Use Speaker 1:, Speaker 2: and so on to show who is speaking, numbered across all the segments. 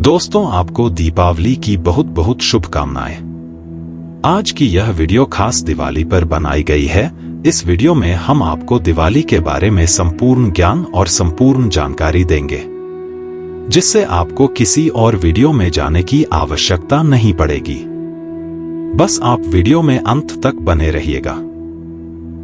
Speaker 1: दोस्तों, आपको दीपावली की बहुत बहुत शुभकामनाएं। आज की यह वीडियो खास दिवाली पर बनाई गई है। इस वीडियो में हम आपको दिवाली के बारे में संपूर्ण ज्ञान और संपूर्ण जानकारी देंगे, जिससे आपको किसी और वीडियो में जाने की आवश्यकता नहीं पड़ेगी। बस आप वीडियो में अंत तक बने रहिएगा।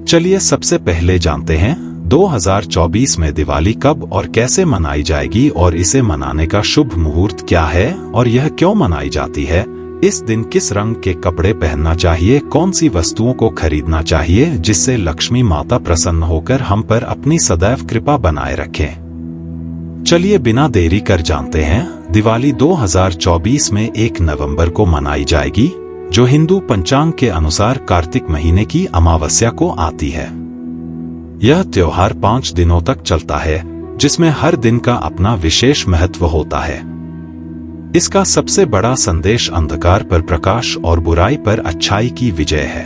Speaker 1: चलिए सबसे पहले जानते हैं 2024 में दिवाली कब और कैसे मनाई जाएगी और इसे मनाने का शुभ मुहूर्त क्या है और यह क्यों मनाई जाती है। इस दिन किस रंग के कपड़े पहनना चाहिए, कौन सी वस्तुओं को खरीदना चाहिए जिससे लक्ष्मी माता प्रसन्न होकर हम पर अपनी सदैव कृपा बनाए रखें। चलिए बिना देरी कर जानते हैं। दिवाली 2024 में 1 नवंबर को मनाई जाएगी, जो हिंदू पंचांग के अनुसार कार्तिक महीने की अमावस्या को आती है। यह त्योहार 5 दिनों तक चलता है, जिसमें हर दिन का अपना विशेष महत्व होता है। इसका सबसे बड़ा संदेश अंधकार पर प्रकाश और बुराई पर अच्छाई की विजय है।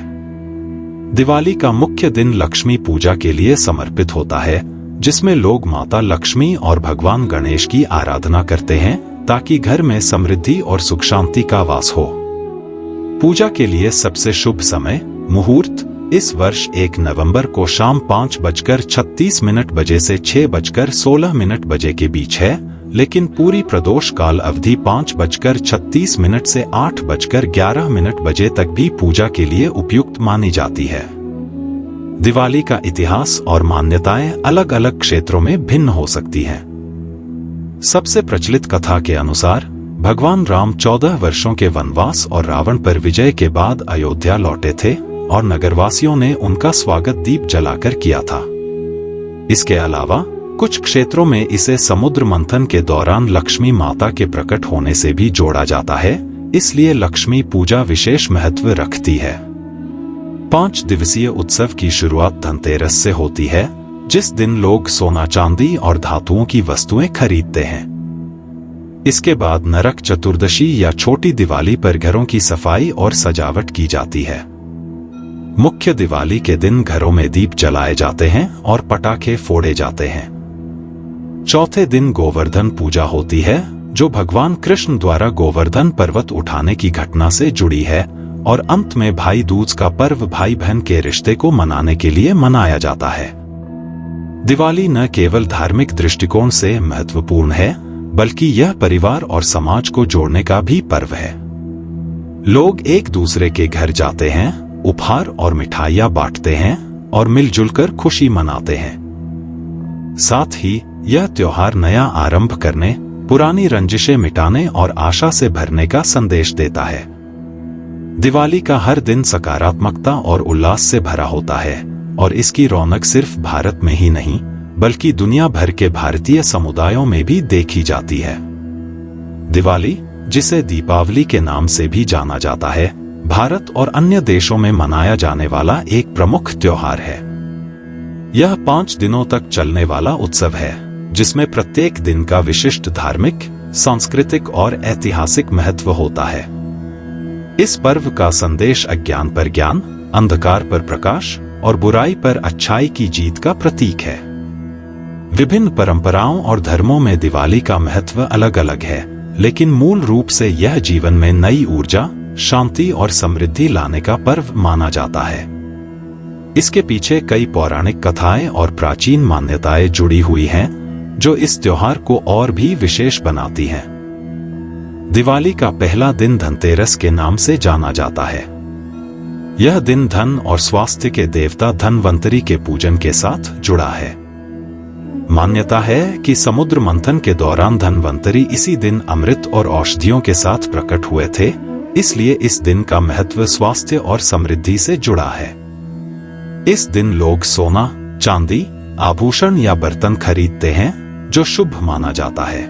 Speaker 1: दिवाली का मुख्य दिन लक्ष्मी पूजा के लिए समर्पित होता है, जिसमें लोग माता लक्ष्मी और भगवान गणेश की आराधना करते हैं ताकि घर में समृद्धि और सुख शांति का वास हो। पूजा के लिए सबसे शुभ समय मुहूर्त इस वर्ष 1 नवंबर को शाम 5:36 बजे से 6:16 बजे के बीच है, लेकिन पूरी प्रदोष काल अवधि 5:36 से 8:11 बजे तक भी पूजा के लिए उपयुक्त मानी जाती है। दिवाली का इतिहास और मान्यताएं अलग अलग क्षेत्रों में भिन्न हो सकती हैं। सबसे प्रचलित कथा के अनुसार भगवान राम 14 वर्षों के वनवास और रावण पर विजय के बाद अयोध्या लौटे थे और नगरवासियों ने उनका स्वागत दीप जलाकर किया था। इसके अलावा कुछ क्षेत्रों में इसे समुद्र मंथन के दौरान लक्ष्मी माता के प्रकट होने से भी जोड़ा जाता है, इसलिए लक्ष्मी पूजा विशेष महत्व रखती है। 5 दिवसीय उत्सव की शुरुआत धनतेरस से होती है, जिस दिन लोग सोना चांदी और धातुओं की वस्तुएं खरीदते हैं। इसके बाद नरक चतुर्दशी या छोटी दिवाली पर घरों की सफाई और सजावट की जाती है। मुख्य दिवाली के दिन घरों में दीप जलाए जाते हैं और पटाखे फोड़े जाते हैं। चौथे दिन गोवर्धन पूजा होती है, जो भगवान कृष्ण द्वारा गोवर्धन पर्वत उठाने की घटना से जुड़ी है, और अंत में भाई दूज का पर्व भाई बहन के रिश्ते को मनाने के लिए मनाया जाता है। दिवाली न केवल धार्मिक दृष्टिकोण से महत्वपूर्ण है, बल्कि यह परिवार और समाज को जोड़ने का भी पर्व है। लोग एक दूसरे के घर जाते हैं, उपहार और मिठाइयां बांटते हैं और मिलजुल कर खुशी मनाते हैं। साथ ही यह त्योहार नया आरंभ करने, पुरानी रंजिशें मिटाने और आशा से भरने का संदेश देता है। दिवाली का हर दिन सकारात्मकता और उल्लास से भरा होता है और इसकी रौनक सिर्फ भारत में ही नहीं, बल्कि दुनिया भर के भारतीय समुदायों में भी देखी जाती है। दिवाली, जिसे दीपावली के नाम से भी जाना जाता है, भारत और अन्य देशों में मनाया जाने वाला एक प्रमुख त्योहार है। यह 5 दिनों तक चलने वाला उत्सव है, जिसमें प्रत्येक दिन का विशिष्ट धार्मिक, सांस्कृतिक और ऐतिहासिक महत्व होता है। इस पर्व का संदेश अज्ञान पर ज्ञान, अंधकार पर प्रकाश और बुराई पर अच्छाई की जीत का प्रतीक है। विभिन्न परंपराओं और धर्मों में दिवाली का महत्व अलग अलग है, लेकिन मूल रूप से यह जीवन में नई ऊर्जा, शांति और समृद्धि लाने का पर्व माना जाता है। इसके पीछे कई पौराणिक कथाएं और प्राचीन मान्यताएं जुड़ी हुई हैं, जो इस त्योहार को और भी विशेष बनाती हैं। दिवाली का पहला दिन धनतेरस के नाम से जाना जाता है। यह दिन धन और स्वास्थ्य के देवता धनवंतरी के पूजन के साथ जुड़ा है। मान्यता है कि समुद्र मंथन के दौरान धनवंतरी इसी दिन अमृत और औषधियों के साथ प्रकट हुए थे, इसलिए इस दिन का महत्व स्वास्थ्य और समृद्धि से जुड़ा है। इस दिन लोग सोना, चांदी, आभूषण या बर्तन खरीदते हैं, जो शुभ माना जाता है।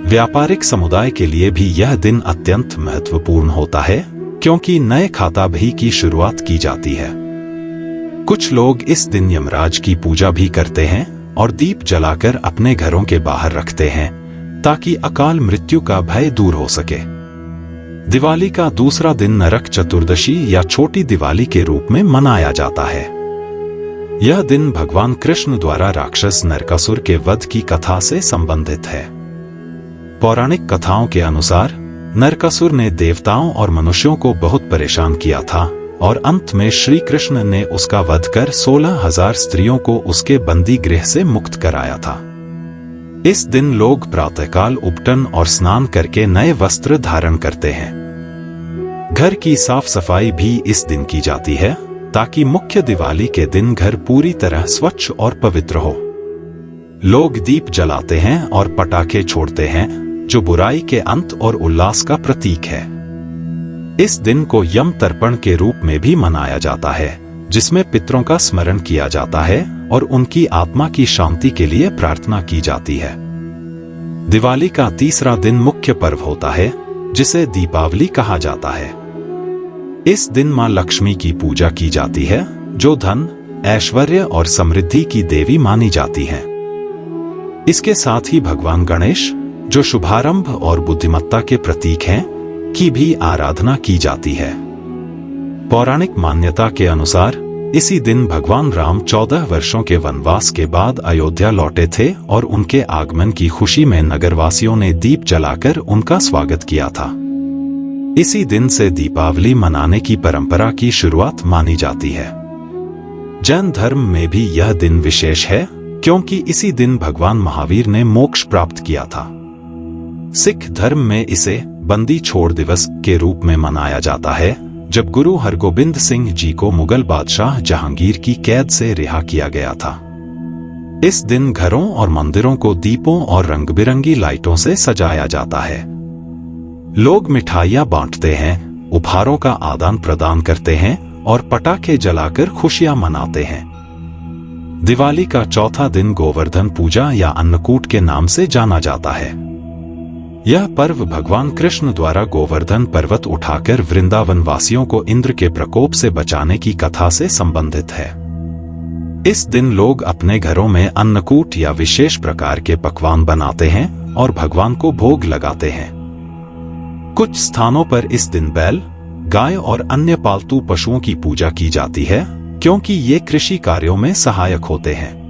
Speaker 1: व्यापारिक समुदाय के लिए भी यह दिन अत्यंत महत्वपूर्ण होता है, क्योंकि नए खाता बही की शुरुआत की जाती है। कुछ लोग इस दिन यमराज की पूजा भी करते हैं और दीप जलाकर अपने घरों के बाहर रखते हैं, ताकि अकाल मृत्यु का भय दूर हो सके। दिवाली का दूसरा दिन नरक चतुर्दशी या छोटी दिवाली के रूप में मनाया जाता है। यह दिन भगवान कृष्ण द्वारा राक्षस नरकासुर के वध की कथा से संबंधित है। पौराणिक कथाओं के अनुसार नरकासुर ने देवताओं और मनुष्यों को बहुत परेशान किया था और अंत में श्री कृष्ण ने उसका वध कर 16,000 स्त्रियों को उसके बंदी गृह से मुक्त कराया था। इस दिन लोग प्रातःकाल उपटन और स्नान करके नए वस्त्र धारण करते हैं। घर की साफ सफाई भी इस दिन की जाती है ताकि मुख्य दिवाली के दिन घर पूरी तरह स्वच्छ और पवित्र हो। लोग दीप जलाते हैं और पटाखे छोड़ते हैं जो बुराई के अंत और उल्लास का प्रतीक है। इस दिन को यम तर्पण के रूप में भी मनाया जाता है, जिसमें पितरों का स्मरण किया जाता है और उनकी आत्मा की शांति के लिए प्रार्थना की जाती है। दिवाली का तीसरा दिन मुख्य पर्व होता है, जिसे दीपावली कहा जाता है। इस दिन मां लक्ष्मी की पूजा की जाती है, जो धन, ऐश्वर्य और समृद्धि की देवी मानी जाती हैं। इसके साथ ही भगवान गणेश, जो शुभारंभ और बुद्धिमत्ता के प्रतीक हैं, की भी आराधना की जाती है। पौराणिक मान्यता के अनुसार इसी दिन भगवान राम 14 वर्षों के वनवास के बाद अयोध्या लौटे थे और उनके आगमन की खुशी में नगरवासियों ने दीप जलाकर उनका स्वागत किया था। इसी दिन से दीपावली मनाने की परंपरा की शुरुआत मानी जाती है। जैन धर्म में भी यह दिन विशेष है क्योंकि इसी दिन भगवान महावीर ने मोक्ष प्राप्त किया था। सिख धर्म में इसे बंदी छोड़ दिवस के रूप में मनाया जाता है, जब गुरु हरगोबिंद सिंह जी को मुगल बादशाह जहांगीर की कैद से रिहा किया गया था। इस दिन घरों और मंदिरों को दीपों और रंग-बिरंगी लाइटों से सजाया जाता है। लोग मिठाइयां बांटते हैं, उपहारों का आदान प्रदान करते हैं और पटाखे जलाकर खुशियां मनाते हैं। दिवाली का चौथा दिन गोवर्धन पूजा या अन्नकूट के नाम से जाना जाता है। यह पर्व भगवान कृष्ण द्वारा गोवर्धन पर्वत उठाकर वृंदावन वासियों को इंद्र के प्रकोप से बचाने की कथा से संबंधित है। इस दिन लोग अपने घरों में अन्नकूट या विशेष प्रकार के पकवान बनाते हैं और भगवान को भोग लगाते हैं। कुछ स्थानों पर इस दिन बैल, गाय और अन्य पालतू पशुओं की पूजा की जाती है क्योंकि ये कृषि कार्यों में सहायक होते हैं।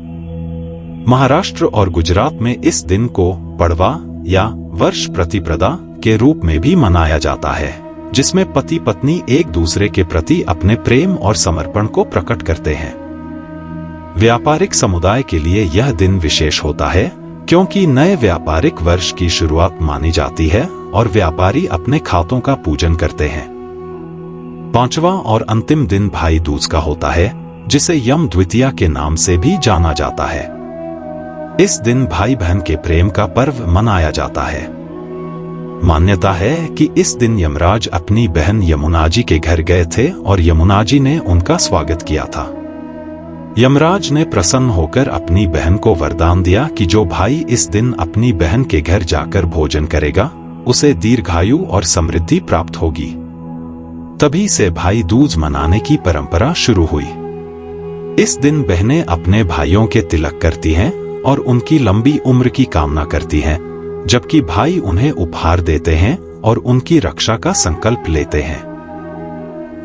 Speaker 1: महाराष्ट्र और गुजरात में इस दिन को पड़वा या वर्ष प्रतिप्रदा के रूप में भी मनाया जाता है, जिसमें पति पत्नी एक दूसरे के प्रति अपने प्रेम और समर्पण को प्रकट करते हैं। व्यापारिक समुदाय के लिए यह दिन विशेष होता है क्योंकि नए व्यापारिक वर्ष की शुरुआत मानी जाती है और व्यापारी अपने खातों का पूजन करते हैं। पांचवा और अंतिम दिन भाई दूज का होता है, जिसे यम द्वितीया के नाम से भी जाना जाता है। इस दिन भाई बहन के प्रेम का पर्व मनाया जाता है। मान्यता है कि इस दिन यमराज अपनी बहन यमुना जी के घर गए थे और यमुना जी ने उनका स्वागत किया था। यमराज ने प्रसन्न होकर अपनी बहन को वरदान दिया कि जो भाई इस दिन अपनी बहन के घर जाकर भोजन करेगा, उसे दीर्घायु और समृद्धि प्राप्त होगी। तभी से भाई दूज मनाने की परंपरा शुरू हुई। इस दिन बहनें अपने भाइयों के तिलक करती हैं और उनकी लंबी उम्र की कामना करती हैं, जबकि भाई उन्हें उपहार देते हैं और उनकी रक्षा का संकल्प लेते हैं।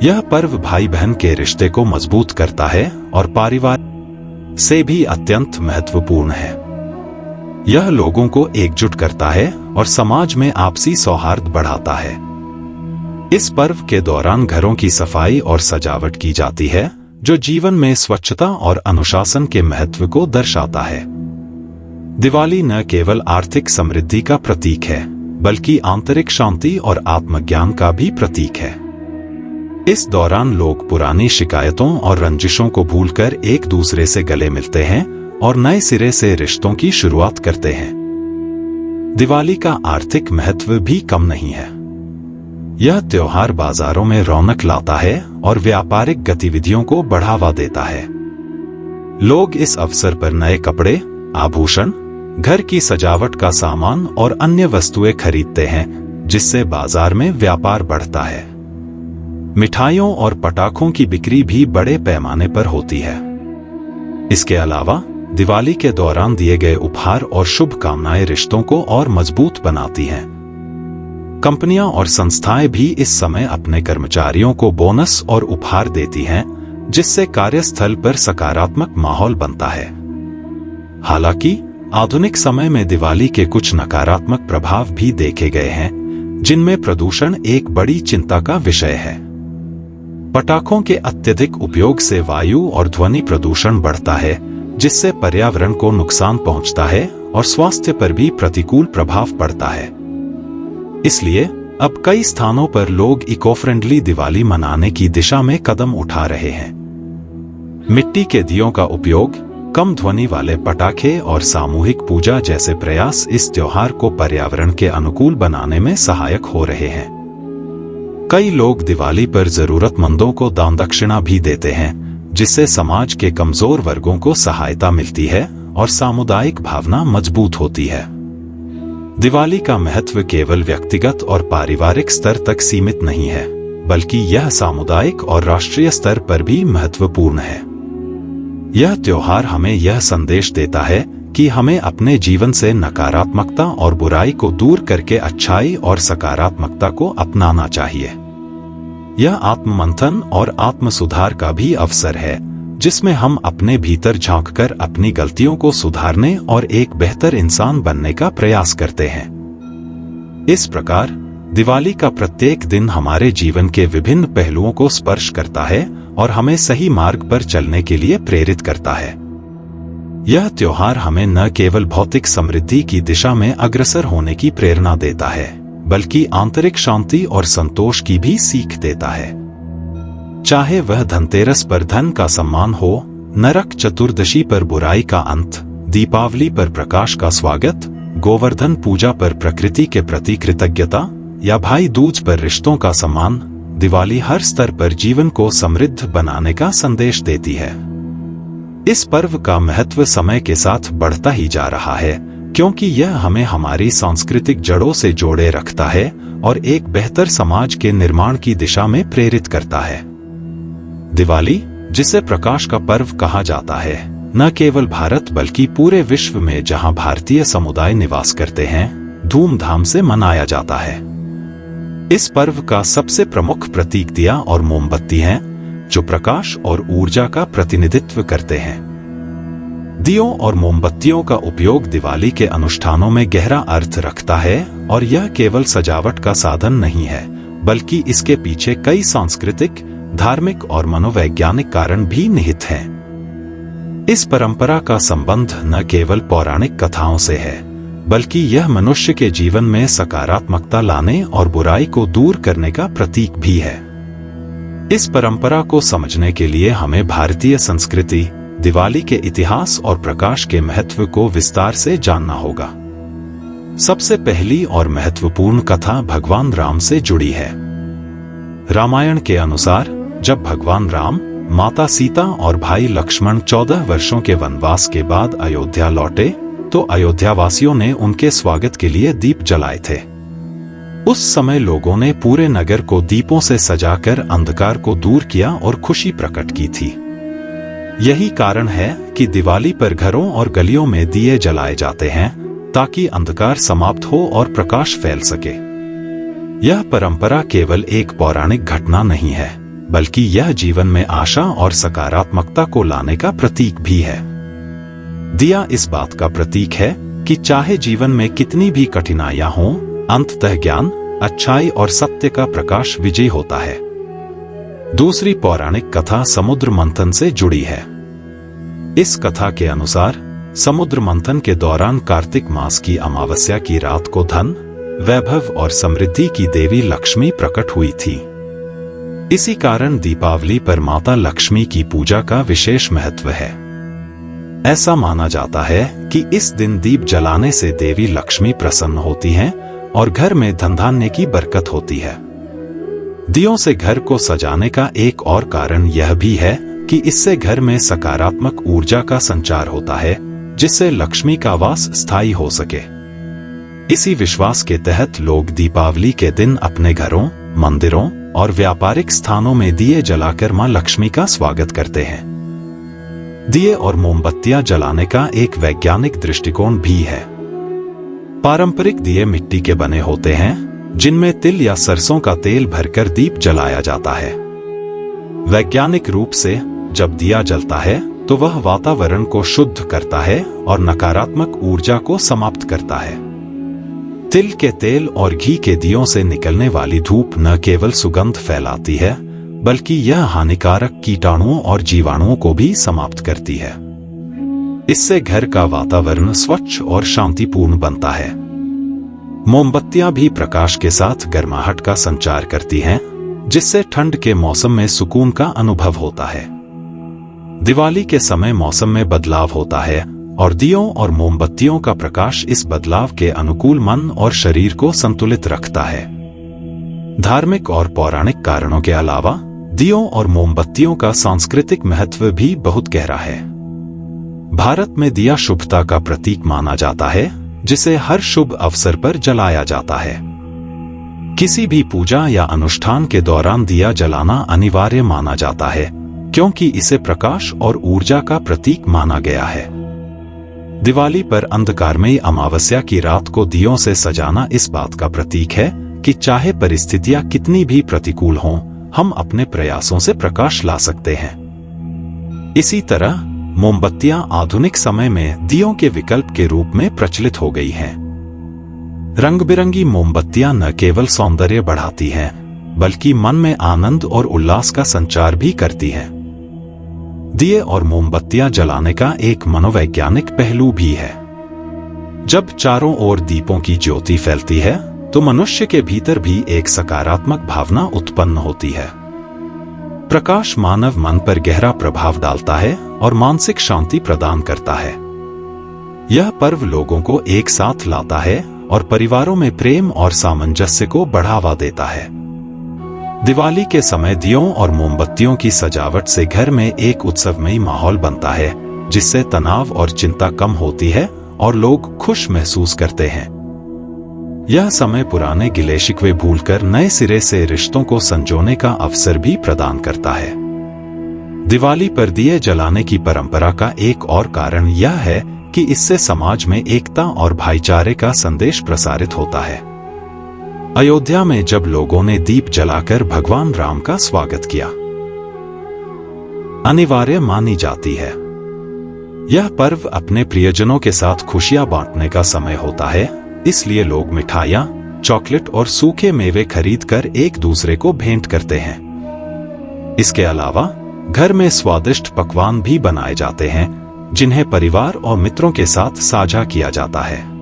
Speaker 1: यह पर्व भाई बहन के रिश्ते को मजबूत करता है और परिवार से भी अत्यंत महत्वपूर्ण है। यह लोगों को एकजुट करता है और समाज में आपसी सौहार्द बढ़ाता है। इस पर्व के दौरान घरों की सफाई और सजावट की जाती है, जो जीवन में स्वच्छता और अनुशासन के महत्व को दर्शाता है। दिवाली न केवल आर्थिक समृद्धि का प्रतीक है, बल्कि आंतरिक शांति और आत्मज्ञान का भी प्रतीक है। इस दौरान लोग पुरानी शिकायतों और रंजिशों को भूलकर एक दूसरे से गले मिलते हैं और नए सिरे से रिश्तों की शुरुआत करते हैं। दिवाली का आर्थिक महत्व भी कम नहीं है। यह त्योहार बाजारों में रौनक लाता है और व्यापारिक गतिविधियों को बढ़ावा देता है। लोग इस अवसर पर नए कपड़े, आभूषण, घर की सजावट का सामान और अन्य वस्तुएं खरीदते हैं, जिससे बाजार में व्यापार बढ़ता है। मिठाइयों और पटाखों की बिक्री भी बड़े पैमाने पर होती है। इसके अलावा दिवाली के दौरान दिए गए उपहार और शुभकामनाएं रिश्तों को और मजबूत बनाती हैं। कंपनियां और संस्थाएं भी इस समय अपने कर्मचारियों को बोनस और उपहार देती हैं, जिससे कार्यस्थल पर सकारात्मक माहौल बनता है। हालांकि आधुनिक समय में दिवाली के कुछ नकारात्मक प्रभाव भी देखे गए हैं, जिनमें प्रदूषण एक बड़ी चिंता का विषय है। पटाखों के अत्यधिक उपयोग से वायु और ध्वनि प्रदूषण बढ़ता है, जिससे पर्यावरण को नुकसान पहुंचता है और स्वास्थ्य पर भी प्रतिकूल प्रभाव पड़ता है। इसलिए अब कई स्थानों पर लोग इको फ्रेंडली दिवाली मनाने की दिशा में कदम उठा रहे हैं। मिट्टी के दियों का उपयोग, कम ध्वनि वाले पटाखे और सामूहिक पूजा जैसे प्रयास इस त्योहार को पर्यावरण के अनुकूल बनाने में सहायक हो रहे हैं। कई लोग दिवाली पर जरूरतमंदों को दान दक्षिणा भी देते हैं, जिससे समाज के कमजोर वर्गों को सहायता मिलती है और सामुदायिक भावना मजबूत होती है। दिवाली का महत्व केवल व्यक्तिगत और पारिवारिक स्तर तक सीमित नहीं है, बल्कि यह सामुदायिक और राष्ट्रीय स्तर पर भी महत्वपूर्ण है। यह त्योहार हमें यह संदेश देता है कि हमें अपने जीवन से नकारात्मकता और बुराई को दूर करके अच्छाई और सकारात्मकता को अपनाना चाहिए। यह आत्ममंथन और आत्म सुधार का भी अवसर है, जिसमें हम अपने भीतर झांककर अपनी गलतियों को सुधारने और एक बेहतर इंसान बनने का प्रयास करते हैं। इस प्रकार दिवाली का प्रत्येक दिन हमारे जीवन के विभिन्न पहलुओं को स्पर्श करता है और हमें सही मार्ग पर चलने के लिए प्रेरित करता है। यह त्योहार हमें न केवल भौतिक समृद्धि की दिशा में अग्रसर होने की प्रेरणा देता है, बल्कि आंतरिक शांति और संतोष की भी सीख देता है। चाहे वह धनतेरस पर धन का सम्मान हो, नरक चतुर्दशी पर बुराई का अंत, दीपावली पर प्रकाश का स्वागत, गोवर्धन पूजा पर प्रकृति के प्रति कृतज्ञता या भाई दूज पर रिश्तों का सम्मान, दिवाली हर स्तर पर जीवन को समृद्ध बनाने का संदेश देती है। इस पर्व का महत्व समय के साथ बढ़ता ही जा रहा है, क्योंकि यह हमें हमारी सांस्कृतिक जड़ों से जोड़े रखता है और एक बेहतर समाज के निर्माण की दिशा में प्रेरित करता है। दिवाली, जिसे प्रकाश का पर्व कहा जाता है, न केवल भारत बल्कि पूरे विश्व में जहां भारतीय समुदाय निवास करते हैं, धूमधाम से मनाया जाता है। इस पर्व का सबसे प्रमुख प्रतीक दिया और मोमबत्ती हैं, जो प्रकाश और ऊर्जा का प्रतिनिधित्व करते हैं। दियों और मोमबत्तियों का उपयोग दिवाली के अनुष्ठानों में गहरा अर्थ रखता है और यह केवल सजावट का साधन नहीं है, बल्कि इसके पीछे कई सांस्कृतिक, धार्मिक और मनोवैज्ञानिक कारण भी निहित हैं। इस परंपरा का संबंध न केवल पौराणिक कथाओं से है, बल्कि यह मनुष्य के जीवन में सकारात्मकता लाने और बुराई को दूर करने का प्रतीक भी है। इस परंपरा को समझने के लिए हमें भारतीय संस्कृति, दिवाली के इतिहास और प्रकाश के महत्व को विस्तार से जानना होगा। सबसे पहली और महत्वपूर्ण कथा भगवान राम से जुड़ी है। रामायण के अनुसार जब भगवान राम, माता सीता और भाई लक्ष्मण 14 वर्षों के वनवास के बाद अयोध्या लौटे, तो अयोध्यावासियों ने उनके स्वागत के लिए दीप जलाए थे। उस समय लोगों ने पूरे नगर को दीपों से सजाकर अंधकार को दूर किया और खुशी प्रकट की थी। यही कारण है कि दिवाली पर घरों और गलियों में दिए जलाए जाते हैं, ताकि अंधकार समाप्त हो और प्रकाश फैल सके। यह परंपरा केवल एक पौराणिक घटना नहीं है, बल्कि यह जीवन में आशा और सकारात्मकता को लाने का प्रतीक भी है। दिया इस बात का प्रतीक है कि चाहे जीवन में कितनी भी कठिनाइयां हों, अंततः ज्ञान, अच्छाई और सत्य का प्रकाश विजयी होता है। दूसरी पौराणिक कथा समुद्र मंथन से जुड़ी है। इस कथा के अनुसार समुद्र मंथन के दौरान कार्तिक मास की अमावस्या की रात को धन, वैभव और समृद्धि की देवी लक्ष्मी प्रकट हुई थी। इसी कारण दीपावली पर माता लक्ष्मी की पूजा का विशेष महत्व है। ऐसा माना जाता है कि इस दिन दीप जलाने से देवी लक्ष्मी प्रसन्न होती हैं और घर में धन धान्य की बरकत होती है। दियों से घर को सजाने का एक और कारण यह भी है कि इससे घर में सकारात्मक ऊर्जा का संचार होता है, जिससे लक्ष्मी का वास स्थायी हो सके। इसी विश्वास के तहत लोग दीपावली के दिन अपने घरों, मंदिरों और व्यापारिक स्थानों में दिए जलाकर मां लक्ष्मी का स्वागत करते हैं। दिए और मोमबत्तियां जलाने का एक वैज्ञानिक दृष्टिकोण भी है। पारंपरिक दिए मिट्टी के बने होते हैं, जिनमें तिल या सरसों का तेल भरकर दीप जलाया जाता है। वैज्ञानिक रूप से जब दिया जलता है तो वह वातावरण को शुद्ध करता है और नकारात्मक ऊर्जा को समाप्त करता है। तिल के तेल और घी के दियों से निकलने वाली धूप न केवल सुगंध फैलाती है, बल्कि यह हानिकारक कीटाणुओं और जीवाणुओं को भी समाप्त करती है। इससे घर का वातावरण स्वच्छ और शांतिपूर्ण बनता है। मोमबत्तियां भी प्रकाश के साथ गर्माहट का संचार करती हैं, जिससे ठंड के मौसम में सुकून का अनुभव होता है। दिवाली के समय मौसम में बदलाव होता है और दियों और मोमबत्तियों का प्रकाश इस बदलाव के अनुकूल मन और शरीर को संतुलित रखता है। धार्मिक और पौराणिक कारणों के अलावा दियों और मोमबत्तियों का सांस्कृतिक महत्व भी बहुत गहरा है। भारत में दिया शुभता का प्रतीक माना जाता है, जिसे हर शुभ अवसर पर जलाया जाता है। किसी भी पूजा या अनुष्ठान के दौरान दिया जलाना अनिवार्य माना जाता है, क्योंकि इसे प्रकाश और ऊर्जा का प्रतीक माना गया है। दिवाली पर अंधकारमयी अमावस्या की रात को दियों से सजाना इस बात का प्रतीक है कि चाहे परिस्थितियां कितनी भी प्रतिकूल हों, हम अपने प्रयासों से प्रकाश ला सकते हैं। इसी तरह मोमबत्तियां आधुनिक समय में दियों के विकल्प के रूप में प्रचलित हो गई हैं। रंग बिरंगी मोमबत्तियां न केवल सौंदर्य बढ़ाती हैं, बल्कि मन में आनंद और उल्लास का संचार भी करती हैं। दिए और मोमबत्तियां जलाने का एक मनोवैज्ञानिक पहलू भी है। जब चारों ओर दीपों की ज्योति फैलती है, तो मनुष्य के भीतर भी एक सकारात्मक भावना उत्पन्न होती है। प्रकाश मानव मन पर गहरा प्रभाव डालता है और मानसिक शांति प्रदान करता है। यह पर्व लोगों को एक साथ लाता है और परिवारों में प्रेम और सामंजस्य को बढ़ावा देता है। दिवाली के समय दियों और मोमबत्तियों की सजावट से घर में एक उत्सवमयी माहौल बनता है, जिससे तनाव और चिंता कम होती है और लोग खुश महसूस करते हैं। यह समय पुराने गिले शिकवे भूलकर नए सिरे से रिश्तों को संजोने का अवसर भी प्रदान करता है। दिवाली पर दिए जलाने की परंपरा का एक और कारण यह है कि इससे समाज में एकता और भाईचारे का संदेश प्रसारित होता है। अयोध्या में जब लोगों ने दीप जलाकर भगवान राम का स्वागत किया, अनिवार्य मानी जाती है। यह पर्व अपने प्रियजनों के साथ खुशियां बांटने का समय होता है, इसलिए लोग मिठाइयां, चॉकलेट और सूखे मेवे खरीदकर एक दूसरे को भेंट करते हैं। इसके अलावा घर में स्वादिष्ट पकवान भी बनाए जाते हैं, जिन्हें परिवार और मित्रों के साथ साझा किया जाता है।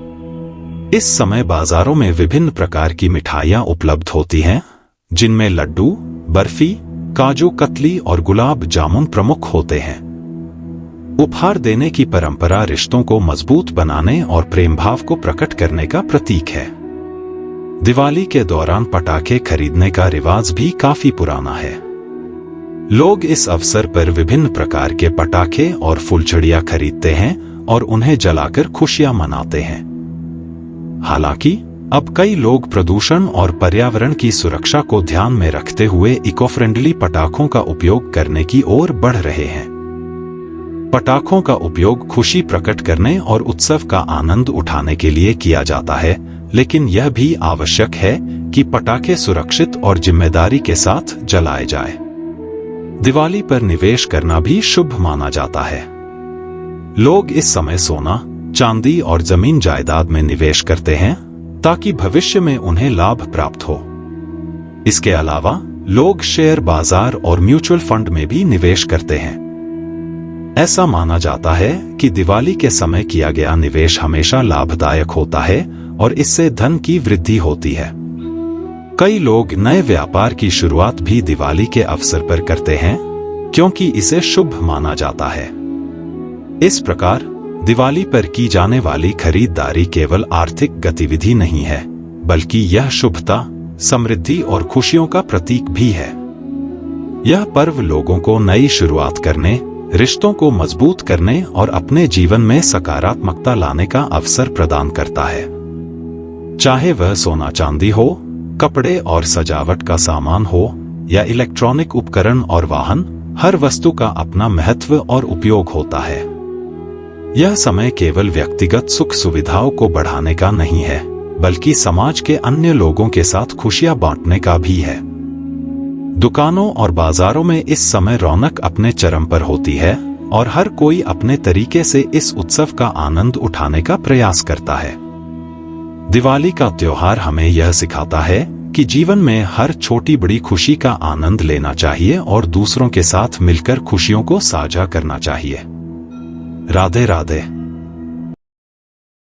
Speaker 1: इस समय बाजारों में विभिन्न प्रकार की मिठाइयां उपलब्ध होती हैं, जिनमें लड्डू, बर्फी, काजू कतली और गुलाब जामुन प्रमुख होते हैं। उपहार देने की परंपरा रिश्तों को मजबूत बनाने और प्रेम भाव को प्रकट करने का प्रतीक है। दिवाली के दौरान पटाखे खरीदने का रिवाज भी काफी पुराना है। लोग इस अवसर पर विभिन्न प्रकार के पटाखे और फुलझड़ियां खरीदते हैं और उन्हें जलाकर खुशियां मनाते हैं। हालांकि अब कई लोग प्रदूषण और पर्यावरण की सुरक्षा को ध्यान में रखते हुए इको फ्रेंडली पटाखों का उपयोग करने की ओर बढ़ रहे हैं। पटाखों का उपयोग खुशी प्रकट करने और उत्सव का आनंद उठाने के लिए किया जाता है, लेकिन यह भी आवश्यक है कि पटाखे सुरक्षित और जिम्मेदारी के साथ जलाए जाए। दिवाली पर निवेश करना भी शुभ माना जाता है। लोग इस समय सोना, चांदी और जमीन जायदाद में निवेश करते हैं, ताकि भविष्य में उन्हें लाभ प्राप्त हो। इसके अलावा लोग शेयर बाजार और म्यूचुअल फंड में भी निवेश करते हैं। ऐसा माना जाता है कि दिवाली के समय किया गया निवेश हमेशा लाभदायक होता है और इससे धन की वृद्धि होती है। कई लोग नए व्यापार की शुरुआत भी दिवाली के अवसर पर करते हैं, क्योंकि इसे शुभ माना जाता है। इस प्रकार दिवाली पर की जाने वाली खरीदारी केवल आर्थिक गतिविधि नहीं है, बल्कि यह शुभता, समृद्धि और खुशियों का प्रतीक भी है। यह पर्व लोगों को नई शुरुआत करने, रिश्तों को मजबूत करने और अपने जीवन में सकारात्मकता लाने का अवसर प्रदान करता है। चाहे वह सोना चांदी हो, कपड़े और सजावट का सामान हो या इलेक्ट्रॉनिक उपकरण और वाहन, हर वस्तु का अपना महत्व और उपयोग होता है। यह समय केवल व्यक्तिगत सुख सुविधाओं को बढ़ाने का नहीं है, बल्कि समाज के अन्य लोगों के साथ खुशियां बांटने का भी है। दुकानों और बाजारों में इस समय रौनक अपने चरम पर होती है, और हर कोई अपने तरीके से इस उत्सव का आनंद उठाने का प्रयास करता है। दिवाली का त्योहार हमें यह सिखाता है कि जीवन में हर छोटी बड़ी खुशी का आनंद लेना चाहिए और दूसरों के साथ मिलकर खुशियों को साझा करना चाहिए। राधे राधे।